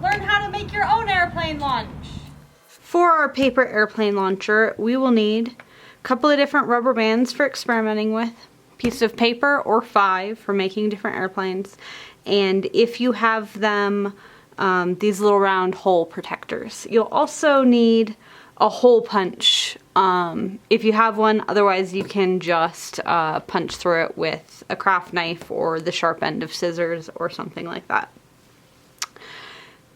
Learn how to make your own airplane launch. For our paper airplane launcher, we will need a couple of different rubber bands for experimenting with, a piece of paper or 5 for making different airplanes, and if you have them, these little round hole protectors. You'll also need a hole punch if you have one, otherwise you can just punch through it with a craft knife or the sharp end of scissors or something like that.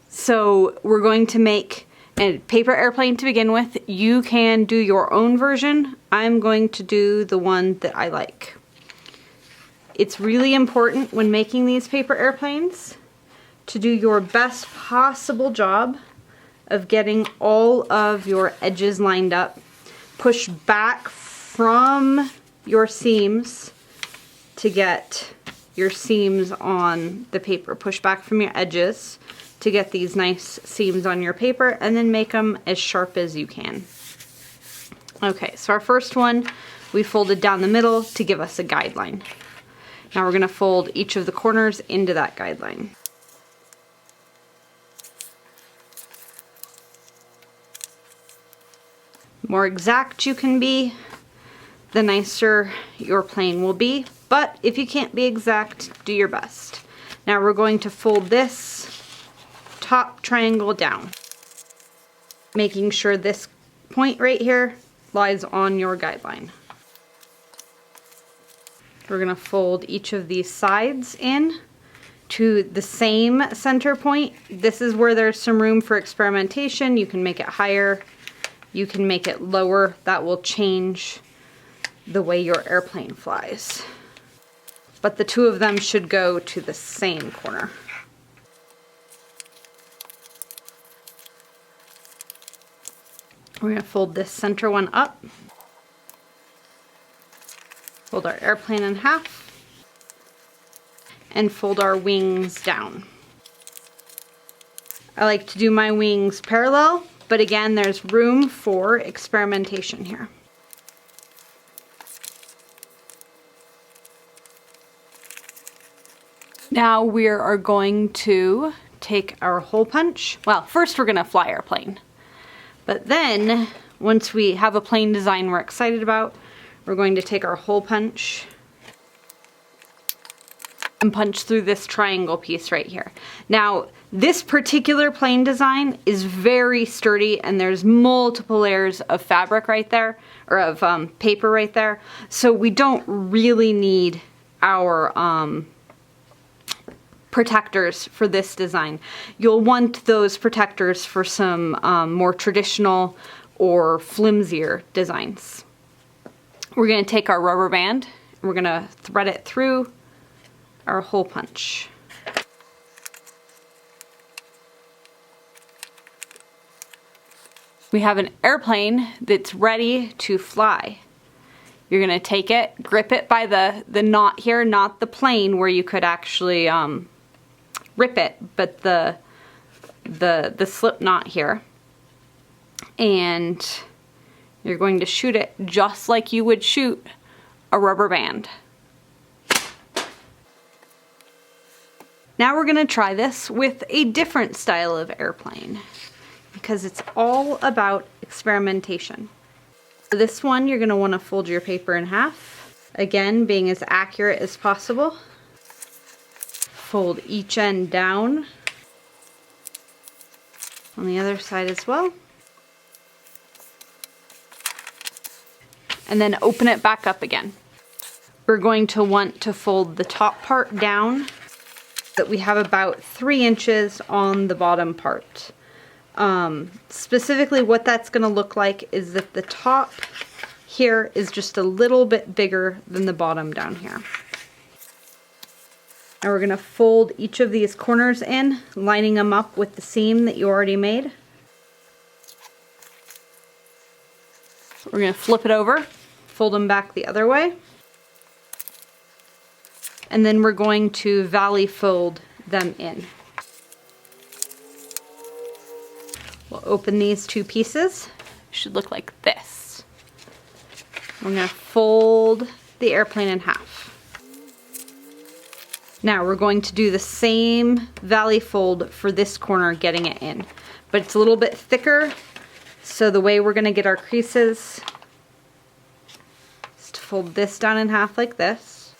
So we're going to make a paper airplane to begin with. You can do your own version. I'm going to do the one that I like. It's really important when making these paper airplanes to do your best possible job of getting all of your edges lined up. Push back from your seams to get your seams on the paper. Push back from your edges to get these nice seams on your paper, and then make them as sharp as you can. Okay, so our first one we folded down the middle to give us a guideline. Now we're going to fold each of the corners into that guideline. The more exact you can be, the nicer your plane will be, but if you can't be exact, do your best. Now we're going to fold this top triangle down, making sure this point right here lies on your guideline. We're going to fold each of these sides in to the same center point. This is where there's some room for experimentation. You can make it higher, you can make it lower. That will change the way your airplane flies. But the two of them should go to the same corner. We're going to fold this center one up, fold our airplane in half, and fold our wings down. I like to do my wings parallel, but again, there's room for experimentation here. Now we are going to take our hole punch. Well, first we're going to fly our plane. But then, once we have a plane design we're excited about, we're going to take our hole punch and punch through this triangle piece right here. Now, this particular plane design is very sturdy, and there's multiple layers of fabric right there, or of paper right there. So we don't really need our protectors for this design. You'll want those protectors for some more traditional or flimsier designs. We're going to take our rubber band, and we're going to thread it through our hole punch. We have an airplane that's ready to fly. You're going to take it, grip it by the knot here, not the plane where you could actually rip it, but the slip knot here, and you're going to shoot it just like you would shoot a rubber band. Now we're going to try this with a different style of airplane, because it's all about experimentation. For this one, you're going to want to fold your paper in half, again being as accurate as possible. Fold each end down on the other side as well, and then open it back up again. We're going to want to fold the top part down so that we have about 3 inches on the bottom part. Specifically what that's going to look like is that the top here is just a little bit bigger than the bottom down here. Now we're going to fold each of these corners in, lining them up with the seam that you already made. We're going to flip it over, fold them back the other way, and then we're going to valley fold them in. We'll open these two pieces. It should look like this. We're going to fold the airplane in half. Now we're going to do the same valley fold for this corner, getting it in. But it's a little bit thicker, so the way we're going to get our creases is to fold this down in half like this.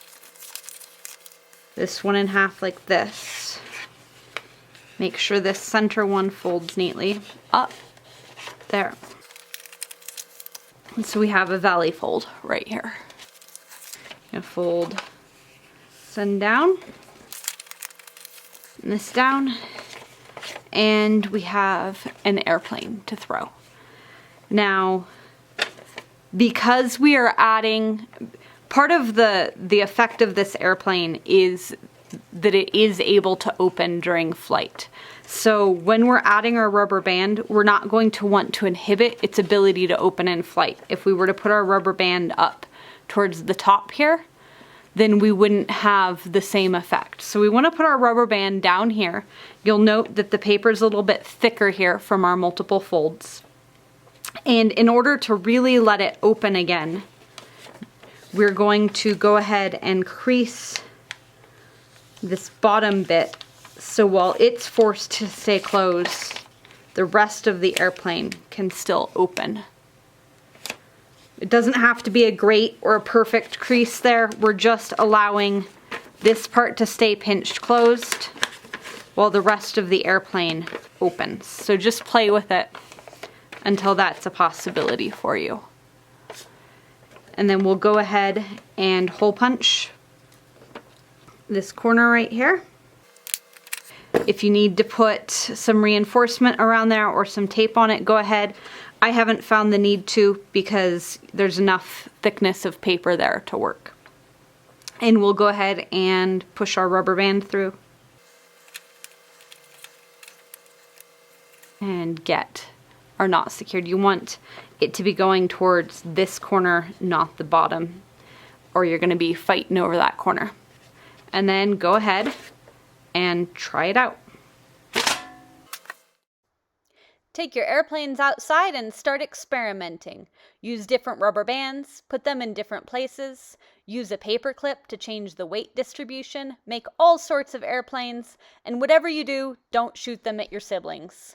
This one in half like this. Make sure this center one folds neatly up. There. And so we have a valley fold right here. I'm gonna fold this end down, and this down, and we have an airplane to throw. Now, because we are adding, part of the effect of this airplane is that it is able to open during flight. So when we're adding our rubber band, we're not going to want to inhibit its ability to open in flight. If we were to put our rubber band up towards the top here, then we wouldn't have the same effect. So we want to put our rubber band down here. You'll note that the paper is a little bit thicker here from our multiple folds. And in order to really let it open again, we're going to go ahead and crease this bottom bit, so while it's forced to stay closed, the rest of the airplane can still open. It doesn't have to be a great or a perfect crease there. We're just allowing this part to stay pinched closed while the rest of the airplane opens. So just play with it until that's a possibility for you. And then we'll go ahead and hole punch this corner right here. If you need to put some reinforcement around there or some tape on it, go ahead. I haven't found the need to because there's enough thickness of paper there to work. And we'll go ahead and push our rubber band through and get our knot secured. You want it to be going towards this corner, not the bottom, or you're going to be fighting over that corner. And then go ahead and try it out. Take your airplanes outside and start experimenting. Use different rubber bands, put them in different places, use a paper clip to change the weight distribution, make all sorts of airplanes, and whatever you do, don't shoot them at your siblings.